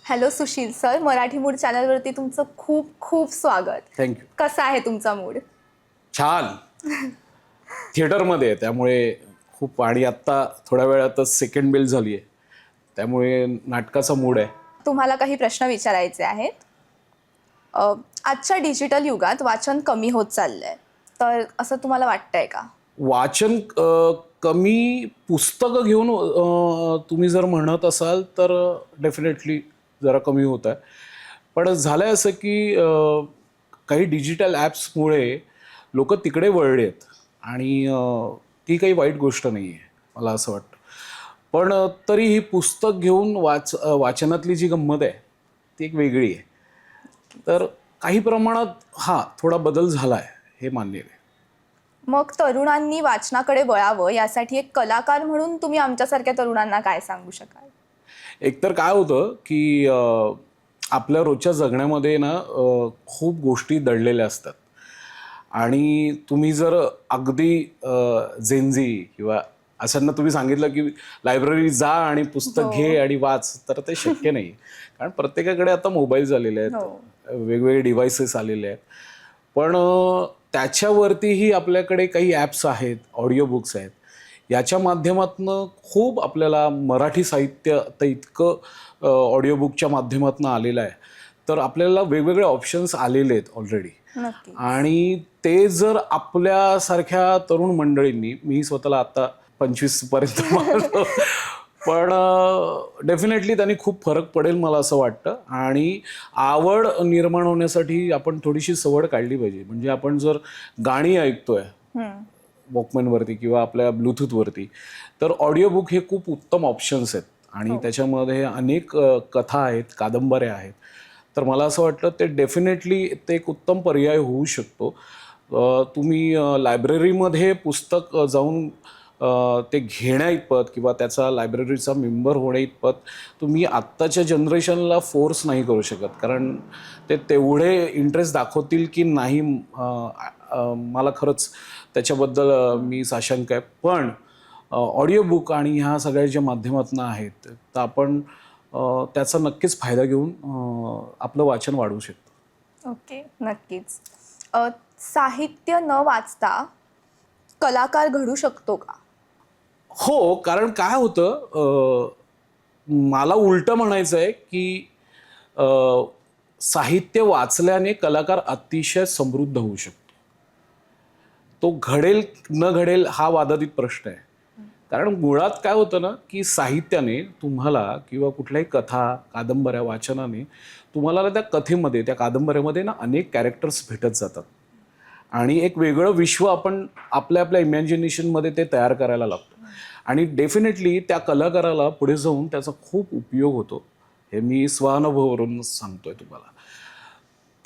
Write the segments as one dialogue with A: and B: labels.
A: Hello Sushil sir, Marathi mood चॅनलवरती तुमचं खूप खूप स्वागत.
B: थँक्यू.
A: कसा आहे तुमचा मूड?
B: छान. थिएटरमध्ये आहे त्यामुळे खूप आणि आत्ता थोड्या वेळातच सेकंड बेल झाली आहे त्यामुळे नाटकाचा मूड आहे.
A: तुम्हाला काही प्रश्न विचारायचे आहेत. आजच्या डिजिटल युगात वाचन कमी होत चाललंय, तर असं तुम्हाला वाटतंय का?
B: वाचन कमी पुस्तकं घेऊन तुम्ही जर म्हणत असाल तर डेफिनेटली जरा कमी होत आहे. पण झालं आहे असं की काही डिजिटल ॲप्समुळे लोकं तिकडे वळले आहेत आणि ती काही वाईट गोष्ट नाही आहे मला असं वाटतं. पण तरी ही पुस्तक घेऊन वाचनातली जी गंमत आहे ती एक वेगळी आहे. तर काही प्रमाणात थोडा बदल झाला आहे हे मान्य आहे.
A: मग तरुणांनी वाचनाकडे वळावं यासाठी एक कलाकार म्हणून तुम्ही आमच्यासारख्या तरुणांना काय सांगू शकाल?
B: एकतर काय होतं की आपल्या रोजच्या जगण्यामध्ये ना खूप गोष्टी दडलेल्या असतात आणि तुम्ही जर अगदी झेंझी किंवा अशांना तुम्ही सांगितलं की लायब्ररी जा आणि पुस्तक घे आणि वाच तर ते शक्य नाही. कारण प्रत्येकाकडे आता मोबाईल आलेले आहेत, वेगवेगळे डिव्हाइसेस आलेले आहेत. पण त्याच्यावरतीही आपल्याकडे काही ॲप्स आहेत, ऑडिओ बुक्स आहेत. याच्या माध्यमातनं खूप आपल्याला मराठी साहित्य आता इतकं ऑडिओ बुकच्या माध्यमातून आलेलं आहे. तर आपल्याला वेगवेगळे ऑप्शन्स आलेले आहेत ऑलरेडी. आणि ते जर आपल्यासारख्या तरुण मंडळींनी, मी स्वतःला आता 25 पर्यंत मानतो, पण डेफिनेटली त्यांनी खूप फरक पडेल मला असं वाटतं. आणि आवड निर्माण होण्यासाठी आपण थोडीशी सवड काढली पाहिजे. म्हणजे आपण जर गाणी ऐकतोय वॉकमॅनवरती किंवा आपल्या ब्लूटूथवरती, तर ऑडिओ बुक हे खूप उत्तम ऑप्शन्स आहेत आणि त्याच्यामध्ये अनेक कथा आहेत, कादंबऱ्या आहेत. तर मला असं वाटतं ते डेफिनेटली ते एक उत्तम पर्याय होऊ शकतो. तुम्ही लायब्ररीमध्ये पुस्तक जाऊन ते घेण्या इतपत किंवा त्याचा लायब्ररीचा मेंबर होण्या इतपत तुम्ही आत्ताच्या जनरेशनला फोर्स नाही करू शकत. कारण ते तेवढे इंटरेस्ट दाखवतील की नाही मला खरंच त्याच्याबद्दल मी साशंक आहे. पण ऑडिओ बुक आणि ह्या सगळ्या ज्या माध्यमातून आहेत तर आपण त्याचा नक्कीच फायदा घेऊन आपलं वाचन वाढवू शकतो.
A: ओके, नक्कीच. साहित्य न वाचता कलाकार घडू शकतो का?
B: हो, कारण काय होतं मला उलटं म्हणायचं आहे की साहित्य वाचल्याने कलाकार अतिशय समृद्ध होऊ शकतो. तो घडेल न घडेल हा वादातीत प्रश्न आहे. कारण मुळात काय होतं ना की साहित्याने तुम्हाला किंवा कुठल्याही कथा, कादंबऱ्या वाचनाने तुम्हाला त्या कथेमध्ये, त्या कादंबऱ्यामध्ये ना अनेक कॅरेक्टर्स भेटत जातात आणि एक वेगळं विश्व आपण आपल्या आपल्या इमॅजिनेशनमध्ये ते तयार करायला लागतो आणि डेफिनेटली त्या कलाकाराला पुढे जाऊन त्याचा खूप उपयोग होतो. हे मी स्वानुभवावरून सांगतोय तुम्हाला.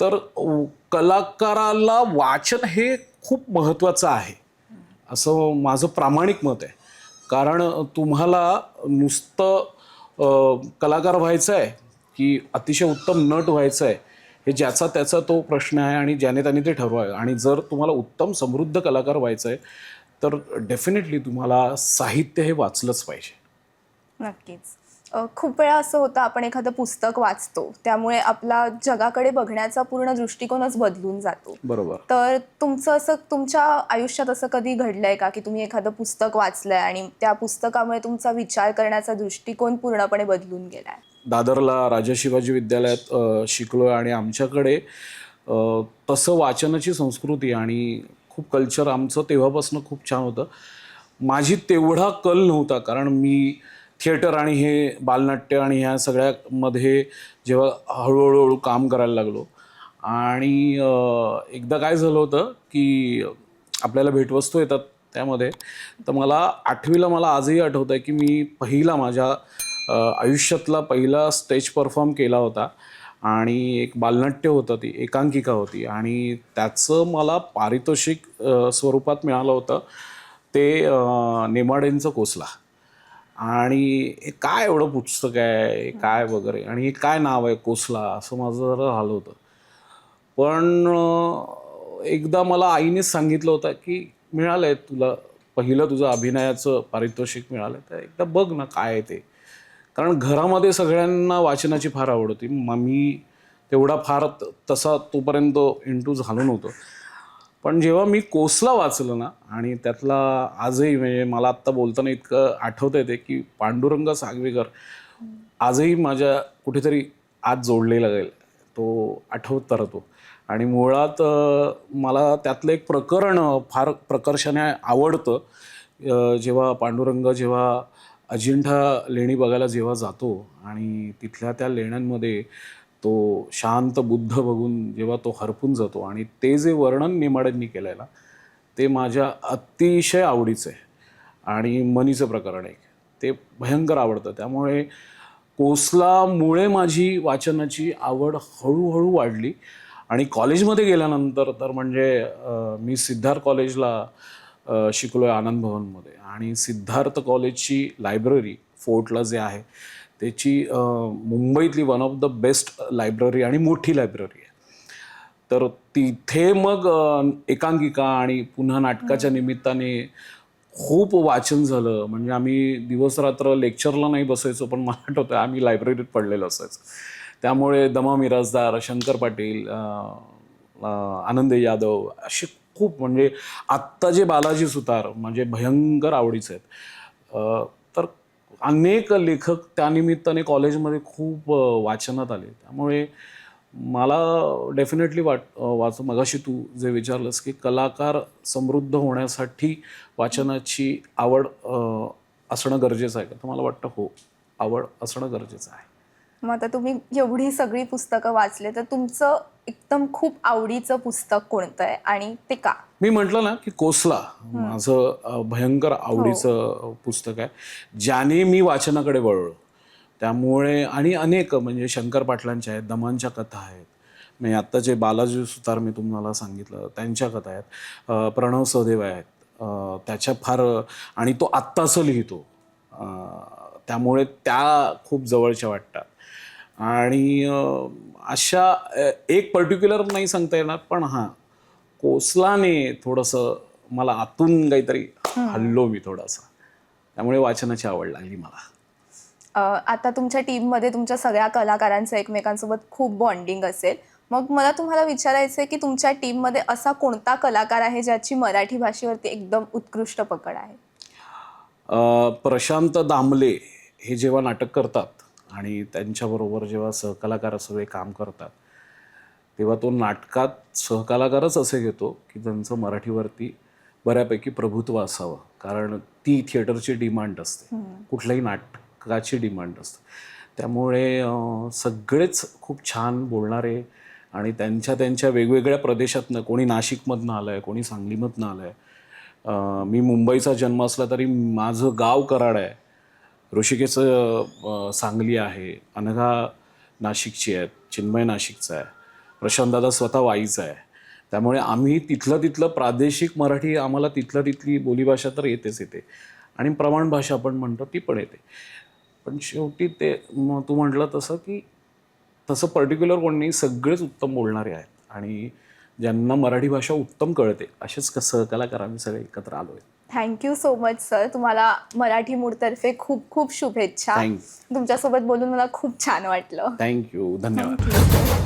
B: तर कलाकाराला वाचन हे खूप महत्त्वाचं आहे असं माझं प्रामाणिक मत आहे. कारण तुम्हाला नुसतं कलाकार व्हायचं आहे की अतिशय उत्तम नट व्हायचं आहे हे ज्याचा त्याचा तो प्रश्न आहे आणि ज्याने त्याने ते ठरवावं. आणि जर तुम्हाला उत्तम समृद्ध कलाकार व्हायचं आहे तर डेफिनेटली तुम्हाला साहित्य हे वाचलंच पाहिजे.
A: नक्कीच. खूप वेळा असं होतं आपण एखादं पुस्तक वाचतो, त्यामुळे आपला जगाकडे बघण्याचा पूर्ण दृष्टिकोनच बदलून जातो.
B: बरोबर.
A: तर तुमचं असं तुमच्या आयुष्यात असं कधी घडलंय का, की तुम्ही एखादं पुस्तक वाचलंय आणि त्या पुस्तकामुळे तुमचा विचार करण्याचा दृष्टिकोन पूर्णपणे बदलून गेलाय?
B: दादरला राजा शिवाजी विद्यालयात शिकलो आणि आमच्याकडे तसं वाचनाची संस्कृती आणि खूप कल्चर आमचं तेव्हापासून खूप छान होतं. माझी तेवढा कल नव्हता कारण मी थिएटर आणि हे बालनाट्य आणि ह्या सगळ्यामध्ये जेव्हा हळूहळू काम करायला लागलो आणि एकदा काय झालं होतं की आपल्याला भेटवस्तू येतात त्यामध्ये. तर मला 8वीला मला आजही आठवतं आहे की मी पहिला माझ्या आयुष्यातला पहिला स्टेज परफॉर्म केला होता आणि एक बालनाट्य होतं, ती एकांकिका होती आणि त्याचं मला पारितोषिक स्वरूपात मिळालं होतं ते नेमाडेंचं कोसला. आणि हे काय एवढं पुस्तक आहे काय वगैरे आणि हे काय नाव आहे कोसला असं माझं जरा झालं होतं. पण एकदा मला आईनेच सांगितलं होतं की मिळालं आहे तुला पहिलं तुझं अभिनयाचं पारितोषिक मिळालं तर एकदा बघ ना काय आहे ते. कारण घरामध्ये सगळ्यांना वाचनाची फार आवड होती. मी तेवढा फार तसा तोपर्यंत इंटू झालो नव्हतो. पण जेव्हा मी कोसला वाचलं ना, आणि त्यातला आजही म्हणजे मला आत्ता बोलताना इतकं आठवतं येते की पांडुरंग सागवेकर आजही माझ्या कुठेतरी आज जोडलेला गेला, तो आठवत राहतो. आणि मुळात मला त्यातलं एक प्रकरण फार प्रकर्षाने आवडतं. जेव्हा पांडुरंग जेव्हा अजिंठा लेणी बघायला जेव्हा जातो आणि तिथल्या त्या लेण्यांमध्ये तो शांत बुद्ध बघून जेव्हा तो हरपून जातो, आणि ते जे वर्णन नेमाड्यांनी केलं आहे ना, ते माझ्या अतिशय आवडीचं आहे. आणि मनीचं प्रकरण एक ते भयंकर आवडतं. त्यामुळे कोसलामुळे माझी वाचनाची आवड हळूहळू वाढली. आणि कॉलेजमध्ये गेल्यानंतर तर म्हणजे मी सिद्धार्थ कॉलेजला शिकलो आहे आनंद भवनमध्ये, आणि सिद्धार्थ कॉलेजची लायब्ररी फोर्टला जे आहे त्याची मुंबईतली one of the best library आणि मोठी लायब्ररी आहे. तर तिथे मग एकांकिका आणि पुन्हा नाटकाच्या निमित्ताने खूप वाचन झालं. म्हणजे आम्ही दिवसरात्र लेक्चरला नाही बसायचो, पण मला आठवतं आम्ही लायब्ररीत पडलेलो असायचो. त्यामुळे दमा मिरासदार, शंकर पाटील, आनंद यादव असे खूप, म्हणजे आत्ता जे बालाजी सुतार म्हणजे भयंकर आवडीचे आहेत. तर अनेक लेखक त्यानिमित्ताने कॉलेजमध्ये खूप वाचनात आले. त्यामुळे मला डेफिनेटली मगाशी तू जे विचारलंस की कलाकार समृद्ध होण्यासाठी वाचनाची आवड असणं गरजेचं आहे का, तर मला वाटतं हो, आवड असणं गरजेचं आहे.
A: मग आता तुम्ही एवढी सगळी पुस्तकं वाचले, तर तुमचं एकदम खूप आवडीचं पुस्तक कोणतं आहे आणि ते का?
B: मी म्हटलं ना की कोसला माझं भयंकर आवडीचं पुस्तक आहे, ज्याने मी वाचनाकडे वळलो. त्यामुळे आणि अनेक म्हणजे शंकर पाटलांच्या आहेत, दमांच्या कथा आहेत, म्हणजे आत्ता जे बालाजी सुतार मी तुम्हाला सांगितलं त्यांच्या कथा आहेत, प्रणव सहदेव आहेत, त्याच्या फार, आणि तो आत्ताचं लिहितो, त्यामुळे त्या खूप जवळच्या वाटतात. आणि अशा एक पर्टिक्युलर नाही सांगता येणार, पण हां, कोसलाने थोडंसं मला आतून काहीतरी हल्लो मी थोडासा, त्यामुळे वाचनाची आवड लागली मला.
A: आता तुमच्या टीममध्ये तुमच्या सगळ्या कलाकारांचं एकमेकांसोबत खूप बॉन्डिंग असेल. मग मला तुम्हाला विचारायचं आहे की तुमच्या टीममध्ये असा कोणता कलाकार आहे ज्याची मराठी भाषेवरती एकदम उत्कृष्ट पकड आहे?
B: प्रशांत दामले हे जेव्हा नाटक करतात आणि त्यांच्याबरोबर जेव्हा सहकलाकार सगळे काम करतात, तेव्हा तो नाटकात सहकलाकारच असे घेतो की त्यांचं मराठीवरती बऱ्यापैकी प्रभुत्व असावं, कारण ती थिएटरची डिमांड असते, कुठल्याही नाटकाची डिमांड असते. त्यामुळे सगळेच खूप छान बोलणारे, आणि त्यांच्या वेगवेगळ्या प्रदेशातनं, कोणी नाशिकमधनं आलं आहे, कोणी सांगलीमधनं आलं आहे. मी मुंबईचा जन्म असला तरी माझं गाव कराड आहे, ऋषिकेचं सांगली आहे, अनघा नाशिकची आहेत, चिन्मय नाशिकचा आहे, प्रशांतदादा स्वतः वाईचा आहे. त्यामुळे आम्ही तिथलं प्रादेशिक मराठी, आम्हाला तिथली बोलीभाषा तर येतेच येते, आणि प्रमाण भाषा आपण म्हणतो ती पण येते. पण शेवटी ते तू म्हटलं तसं की तसं पर्टिक्युलर कोण नाही, सगळेच उत्तम बोलणारे आहेत, आणि ज्यांना मराठी भाषा उत्तम कळते असेच सहकलाकार आम्ही सगळे एकत्र आलो आहे.
A: Thank you so much sir. तुम्हाला मराठी मूडतर्फे खूप खूप शुभेच्छा.
B: थँक्यू.
A: तुमच्यासोबत बोलून मला खूप छान वाटलं.
B: थँक्यू, धन्यवाद.
A: थँक्यू.